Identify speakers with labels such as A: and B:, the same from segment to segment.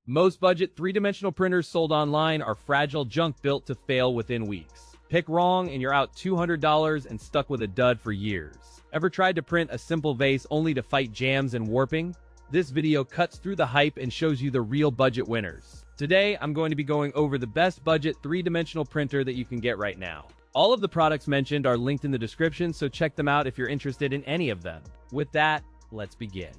A: Most budget three-dimensional printers sold online are fragile junk built to fail within weeks. Pick wrong and you're out $200 and stuck with a dud for years. Ever tried to print a simple vase only to fight jams and warping? This video cuts through the hype and shows you the real budget winners. Today, I'm going to be going over the best budget three-dimensional printer that you can get right now. All of the products mentioned are linked in the description, so check them out if you're interested in any of them. With that, let's begin.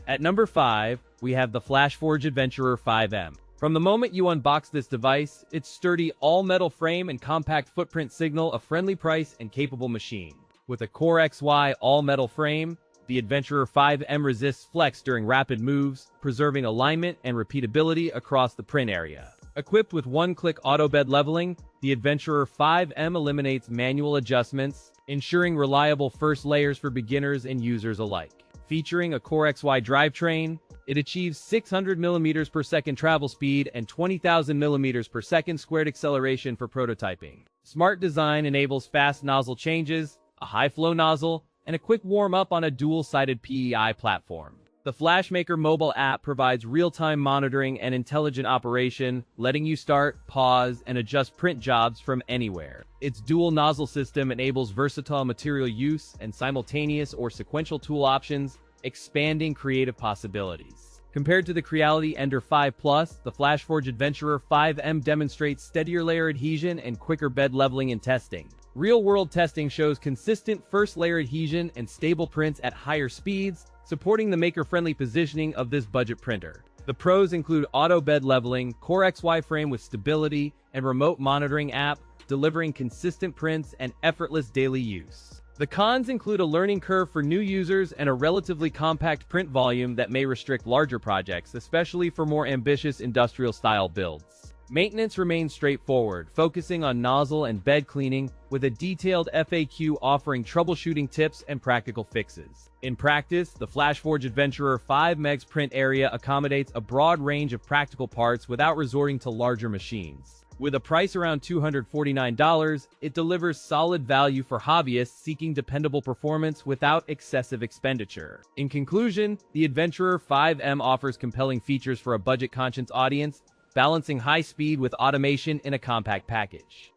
A: At number 5, we have the FLASHFORGE Adventurer 5M. From the moment you unbox this device, its sturdy all-metal frame and compact footprint signal a friendly price and capable machine. With a Core XY all-metal frame, the Adventurer 5M resists flex during rapid moves, preserving alignment and repeatability across the print area. Equipped with one-click auto bed leveling, the Adventurer 5M eliminates manual adjustments, ensuring reliable first layers for beginners and users alike. Featuring a Core XY drivetrain, it achieves 600 mm per second travel speed and 20,000 mm per second squared acceleration for prototyping. Smart design enables fast nozzle changes, a high-flow nozzle, and a quick warm-up on a dual-sided PEI platform. The FlashMaker mobile app provides real-time monitoring and intelligent operation, letting you start, pause, and adjust print jobs from anywhere. Its dual nozzle system enables versatile material use and simultaneous or sequential tool options, expanding creative possibilities. Compared to the Creality Ender 5 Plus, the FLASHFORGE Adventurer 5M demonstrates steadier layer adhesion and quicker bed leveling in testing. Real-world testing shows consistent first-layer adhesion and stable prints at higher speeds, supporting the maker-friendly positioning of this budget printer. The pros include auto bed leveling, Core XY frame with stability, and remote monitoring app, delivering consistent prints and effortless daily use. The cons include a learning curve for new users and a relatively compact print volume that may restrict larger projects, especially for more ambitious industrial-style builds. Maintenance remains straightforward, focusing on nozzle and bed cleaning, with a detailed FAQ offering troubleshooting tips and practical fixes. In practice, the FLASHFORGE Adventurer 5M's print area accommodates a broad range of practical parts without resorting to larger machines. With a price around $249, it delivers solid value for hobbyists seeking dependable performance without excessive expenditure. In conclusion, the Adventurer 5M offers compelling features for a budget-conscious audience, balancing high speed with automation in a compact package.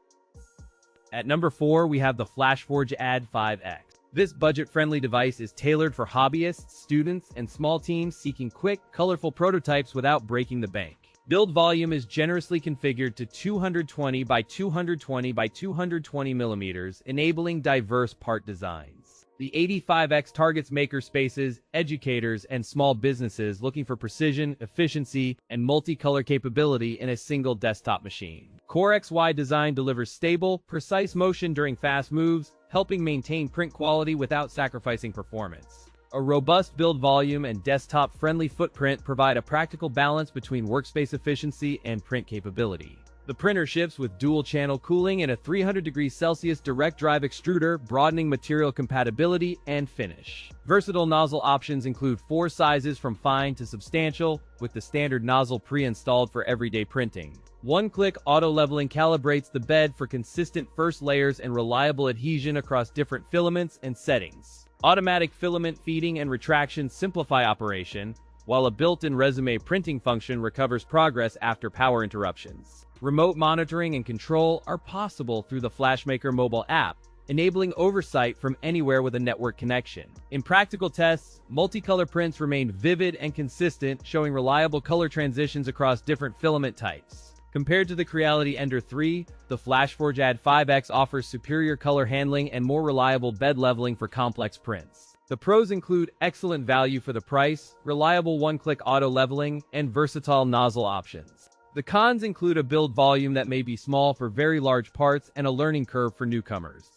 A: At number 4, we have the FLASHFORGE Ad 5X. This budget-friendly device is tailored for hobbyists, students, and small teams seeking quick, colorful prototypes without breaking the bank. Build volume is generously configured to 220 by 220 by 220 mm, enabling diverse part designs. The 85X targets makerspaces, educators, and small businesses looking for precision, efficiency, and multicolor capability in a single desktop machine. Core XY design delivers stable, precise motion during fast moves, helping maintain print quality without sacrificing performance. A robust build volume and desktop-friendly footprint provide a practical balance between workspace efficiency and print capability. The printer ships with dual-channel cooling and a 300°C direct drive extruder, broadening material compatibility and finish. Versatile nozzle options include 4 sizes from fine to substantial, with the standard nozzle pre-installed for everyday printing. One-click auto-leveling calibrates the bed for consistent first layers and reliable adhesion across different filaments and settings. Automatic filament feeding and retraction simplify operation, while a built-in resume printing function recovers progress after power interruptions. Remote monitoring and control are possible through the FlashMaker mobile app, enabling oversight from anywhere with a network connection. In practical tests, multicolor prints remain vivid and consistent, showing reliable color transitions across different filament types. Compared to the Creality Ender 3, the FLASHFORGE Ad 5X offers superior color handling and more reliable bed leveling for complex prints. The pros include excellent value for the price, reliable one-click auto leveling, and versatile nozzle options. The cons include a build volume that may be small for very large parts and a learning curve for newcomers.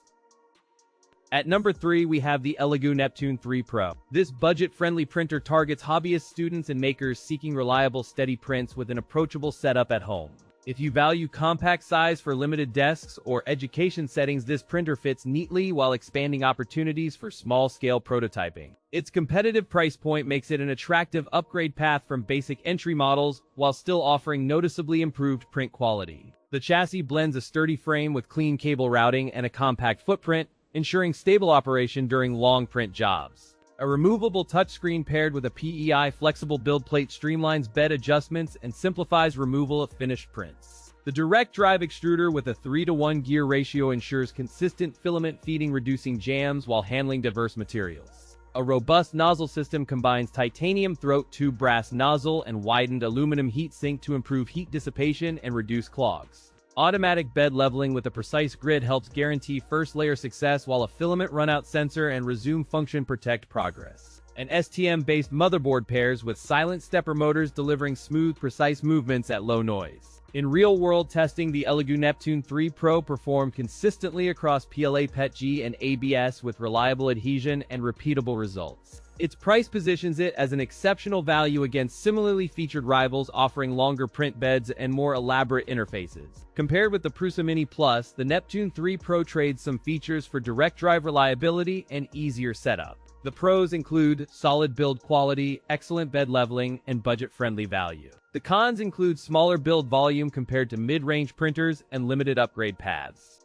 A: At number 3, we have the ELEGOO Neptune 3 Pro. This budget-friendly printer targets hobbyist students and makers seeking reliable, steady prints with an approachable setup at home. If you value compact size for limited desks or education settings, this printer fits neatly while expanding opportunities for small-scale prototyping. Its competitive price point makes it an attractive upgrade path from basic entry models while still offering noticeably improved print quality. The chassis blends a sturdy frame with clean cable routing and a compact footprint, ensuring stable operation during long print jobs. A removable touchscreen paired with a PEI flexible build plate streamlines bed adjustments and simplifies removal of finished prints. The direct drive extruder with a 3:1 gear ratio ensures consistent filament feeding, reducing jams while handling diverse materials. A robust nozzle system combines titanium throat tube brass nozzle and widened aluminum heat sink to improve heat dissipation and reduce clogs. Automatic bed leveling with a precise grid helps guarantee first layer success, while a filament runout sensor and resume function protect progress. An STM-based motherboard pairs with silent stepper motors, delivering smooth, precise movements at low noise. In real-world testing, the ELEGOO Neptune 3 Pro performed consistently across PLA, PETG, and ABS with reliable adhesion and repeatable results. Its price positions it as an exceptional value against similarly featured rivals offering longer print beds and more elaborate interfaces. Compared with the Prusa Mini Plus, the Neptune 3 Pro trades some features for direct drive reliability and easier setup. The pros include solid build quality, excellent bed leveling, and budget-friendly value. The cons include smaller build volume compared to mid-range printers and limited upgrade paths.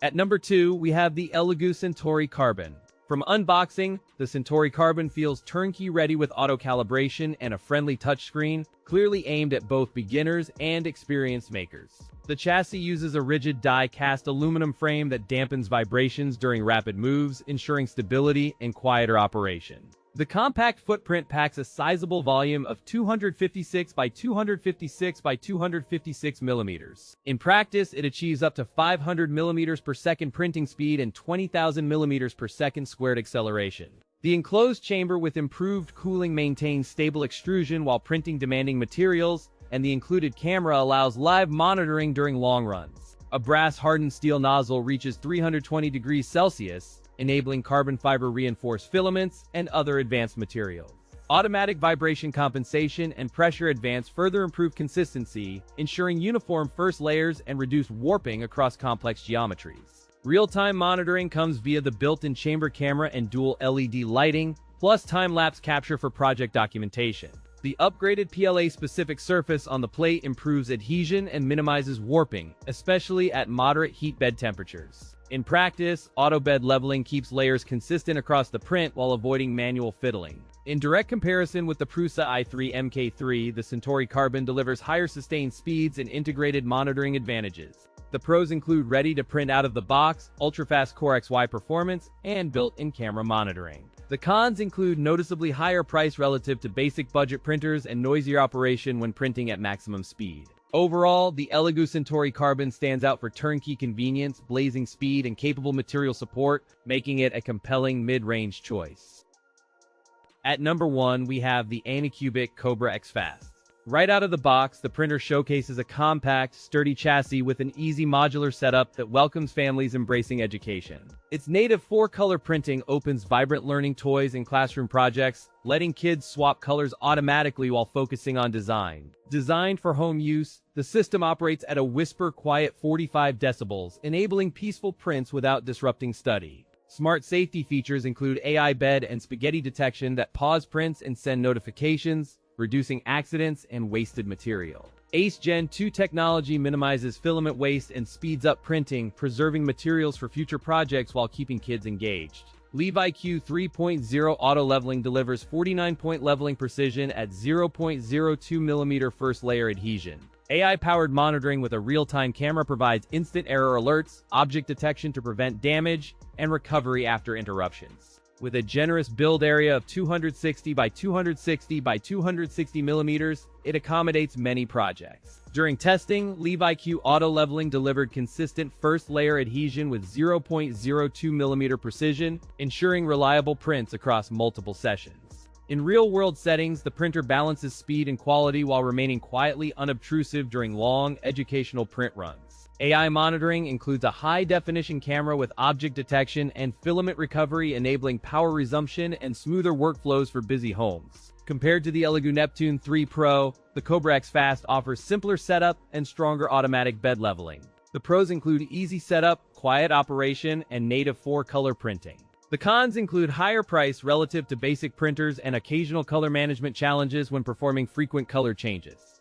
A: At number 2, we have the ELEGOO Centauri Carbon. From unboxing, the Centauri Carbon feels turnkey, ready with auto-calibration and a friendly touchscreen, clearly aimed at both beginners and experienced makers. The chassis uses a rigid die-cast aluminum frame that dampens vibrations during rapid moves, ensuring stability and quieter operation. The compact footprint packs a sizable volume of 256 by 256 by 256 millimeters. In practice, it achieves up to 500 millimeters per second printing speed and 20,000 millimeters per second squared acceleration. The enclosed chamber with improved cooling maintains stable extrusion while printing demanding materials, and the included camera allows live monitoring during long runs. A brass-hardened steel nozzle reaches 320 degrees Celsius, enabling carbon fiber reinforced filaments and other advanced materials. Automatic vibration compensation and pressure advance further improve consistency, ensuring uniform first layers and reduce warping across complex geometries. Real-time monitoring comes via the built-in chamber camera and dual LED lighting, plus time-lapse capture for project documentation. The upgraded PLA-specific surface on the plate improves adhesion and minimizes warping, especially at moderate heat bed temperatures. In practice, auto bed leveling keeps layers consistent across the print while avoiding manual fiddling. In direct comparison with the Prusa i3 MK3, the Centauri Carbon delivers higher sustained speeds and integrated monitoring advantages. The pros include ready-to-print out-of-the-box, ultra-fast Core XY performance, and built-in camera monitoring. The cons include noticeably higher price relative to basic budget printers and noisier operation when printing at maximum speed. Overall, the ELEGOO Centauri Carbon stands out for turnkey convenience, blazing speed, and capable material support, making it a compelling mid-range choice. At number 1, we have the AnyCubic Kobra X Fast. Right out of the box, the printer showcases a compact, sturdy chassis with an easy modular setup that welcomes families embracing education. Its native 4-color printing opens vibrant learning toys and classroom projects, letting kids swap colors automatically while focusing on design. Designed for home use, the system operates at a whisper-quiet 45 decibels, enabling peaceful prints without disrupting study. Smart safety features include AI bed and spaghetti detection that pause prints and send notifications, reducing accidents and wasted material. ACE Gen 2 technology minimizes filament waste and speeds up printing, preserving materials for future projects while keeping kids engaged. LeviQ 3.0 auto leveling delivers 49-point leveling precision at 0.02 mm first layer adhesion. AI-powered monitoring with a real-time camera provides instant error alerts, object detection to prevent damage, and recovery after interruptions. With a generous build area of 260 by 260 by 260 millimeters, it accommodates many projects. During testing, LeviQ auto leveling delivered consistent first layer adhesion with 0.02 mm precision, ensuring reliable prints across multiple sessions. In real-world settings, the printer balances speed and quality while remaining quietly unobtrusive during long, educational print runs. AI monitoring includes a high-definition camera with object detection and filament recovery, enabling power resumption and smoother workflows for busy homes. Compared to the ELEGOO Neptune 3 Pro, the Kobra X Fast offers simpler setup and stronger automatic bed leveling. The pros include easy setup, quiet operation, and native 4-color printing. The cons include higher price relative to basic printers and occasional color management challenges when performing frequent color changes.